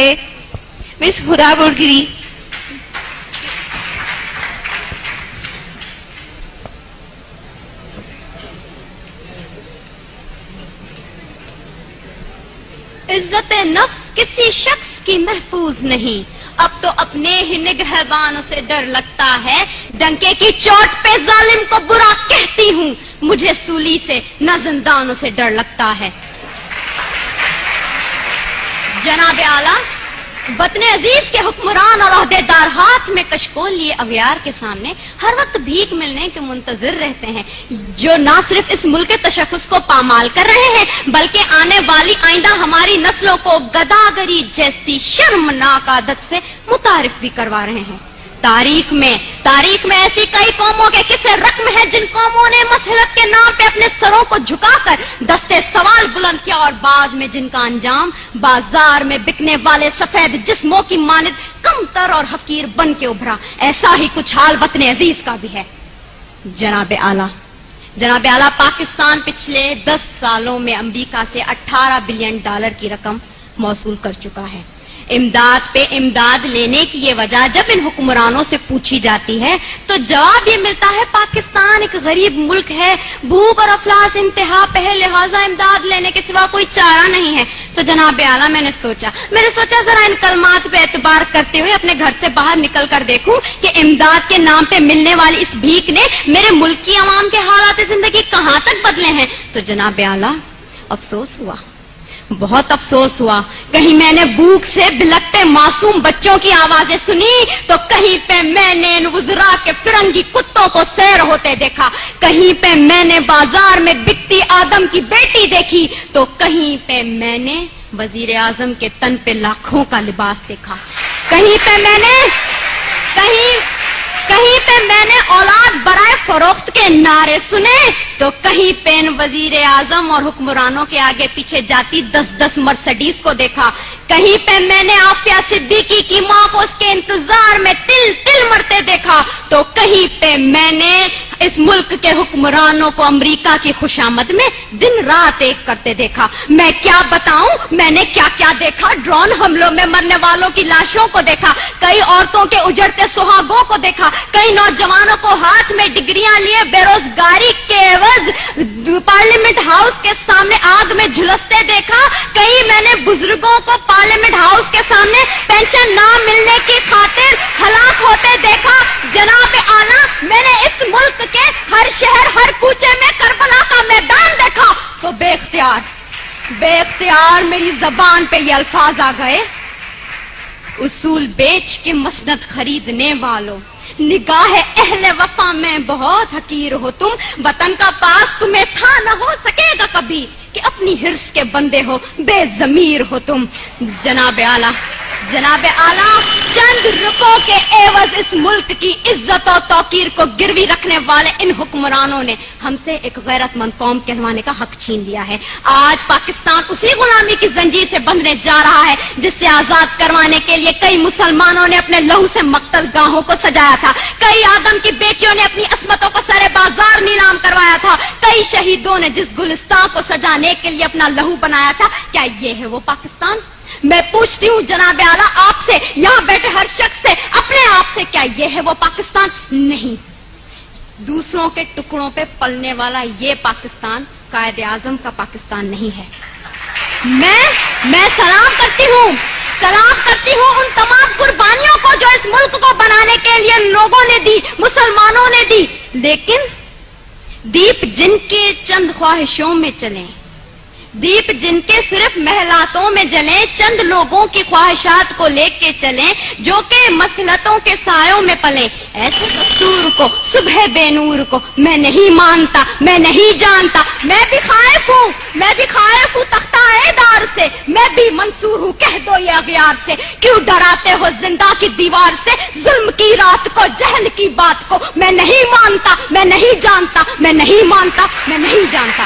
रहे मिस हुदा बुरगिरी। इज्जत नफ्स किसी शख्स की महफूज नहीं, अब तो अपने ही निगहबानों से डर लगता है। डंके की चोट पे जालिम को बुरा कहती हूँ, मुझे सूली से न जिंदानों से डर लगता है। जनाबे आला, वतन अजीज के हुक्मरान और अहदेदार हाथ में कशकोल लिए अगयार के सामने हर वक्त भीख मिलने के मुंतजिर रहते हैं, जो ना सिर्फ इस मुल्क के तशख्खुस को पामाल कर रहे हैं बल्कि आने वाली आइंदा हमारी नस्लों को गदागरी जैसी शर्मनाक आदत से मुतारिफ भी करवा रहे हैं। तारीख में ऐसी कई कौमों के किस्से रकम हैं जिन कौमों ने मसलत के नाम पे अपने सरों को झुकाकर दस्ते सवाल बुलंद किया और बाद में जिनका अंजाम बाजार में बिकने वाले सफेद जिस्मों की मानिद कमतर और हकीर बन के उभरा। ऐसा ही कुछ हाल वतन अजीज का भी है। जनाबे आला, पाकिस्तान पिछले 10 सालों में अमेरिका से $18 बिलियन की रकम मौसूल कर चुका है। इमदाद पे इमदाद लेने की ये वजह जब इन हुक्मरानों से पूछी जाती है तो जवाब ये मिलता है पाकिस्तान एक गरीब मुल्क है, भूख और अफलास इंतहा पे है, लिहाजा इमदाद लेने के सिवा कोई चारा नहीं है। तो जनाब आला, मैंने सोचा जरा इन कलमात पे एतबार करते हुए अपने घर से बाहर निकल कर देखूं कि इमदाद के नाम पे मिलने वाली इस भीख ने मेरे मुल्क की आवाम के हालात जिंदगी कहाँ तक बदले हैं। तो जनाब आला, अफसोस हुआ, बहुत अफसोस हुआ। कहीं मैंने भूख से बिलखते मासूम बच्चों की आवाजें सुनी तो कहीं पे मैंने वुज़रा के फिरंगी कुत्तों को सैर होते देखा, कहीं पे मैंने बाजार में बिकती आदम की बेटी देखी तो कहीं पे मैंने वजीर आजम के तन पे लाखों का लिबास देखा, कहीं पे मैंने औलाद बराए फरोख्त के नारे सुने तो कहीं पे वजीर आजम और हुक्मरानों के आगे पीछे जाती 10-10 मर्सिडीज को देखा, कहीं पे मैंने आफिया सिद्दीकी की माँ को उसके इंतजार में तिल तिल मरते देखा तो कहीं पे मैंने इस मुल्क के हुक्मरानों को अमेरिका की खुशामद में दिन रात एक करते देखा। मैं क्या बताऊं मैंने क्या क्या देखा। ड्रोन हमलों में मरने वालों की लाशों को देखा, कई औरतों के उजड़ते सुहागों को देखा, कई नौजवानों को हाथ में डिग्रियां लिए बेरोजगारी के एवज पार्लियामेंट हाउस के सामने आग में झुलसते देखा, कई मैंने बुजुर्गों को पार्लियामेंट हाउस के सामने पेंशन ना मिलने की खातिर हलाक होते देखा। जनाब आला, मैंने इस मुल्क के हर शहर हर कूचे में करबला का मैदान देखा तो बेख्तियार मेरी जबान पे ये अल्फाज आ गए, उसूल बेच के मसनद खरीदने वालों, निगाह अहले वफा में बहुत हकीर हो तुम, वतन का पास तुम्हें था न हो सकेगा कभी कि अपनी हिर्स के बंदे हो, बेजमीर हो तुम। जनाब आला, चंद रुपयों के एवज इस मुल्क की इज्जत और तौकीर को गिरवी रखने वाले इन हुक्मरानों ने हमसे एक गैरतमंद कौम कहलवाने का हक छीन लिया है। आज पाकिस्तान उसी गुलामी की जंजीर से बंधने जा रहा है जिससे आजाद करवाने के लिए कई मुसलमानों ने अपने लहू से मक्तल गाहों को सजाया था, कई आदम की बेटियों ने अपनी अस्मतों को सरे बाजार नीलाम करवाया था, कई शहीदों ने जिस गुलिस्तान को सजाने के लिए अपना लहू बनाया था। क्या ये है वो पाकिस्तान? मैं पूछती हूँ जनाब आला आपसे, यहाँ बैठे हर शख्स से, अपने आप से, क्या ये है वो पाकिस्तान? नहीं। दूसरों के टुकड़ों पे पलने वाला ये पाकिस्तान कायद आजम का पाकिस्तान नहीं है। मैं सलाम करती हूँ उन तमाम कुर्बानियों को जो इस मुल्क को बनाने के लिए लोगों ने दी, मुसलमानों ने दी, लेकिन दीप जिनके चंद ख्वाहिशों में चले, दीप जिनके सिर्फ महलातों में जले, चंद लोगों की ख्वाहिशात को लेके चले जो कि मसलतों के सायों में पले, ऐसे दस्तूर को, सुबह बेनूर को मैं नहीं मानता, मैं नहीं जानता। मैं भी खाइफ हूँ तख्ता-ए-दार से, मैं भी मंसूर हूँ कह दो ये अगयार से। क्यों डराते हो जिंदा की दीवार से, जुल्म की रात को, जहल की बात को मैं नहीं मानता, मैं नहीं जानता, मैं नहीं मानता, मैं नहीं जानता।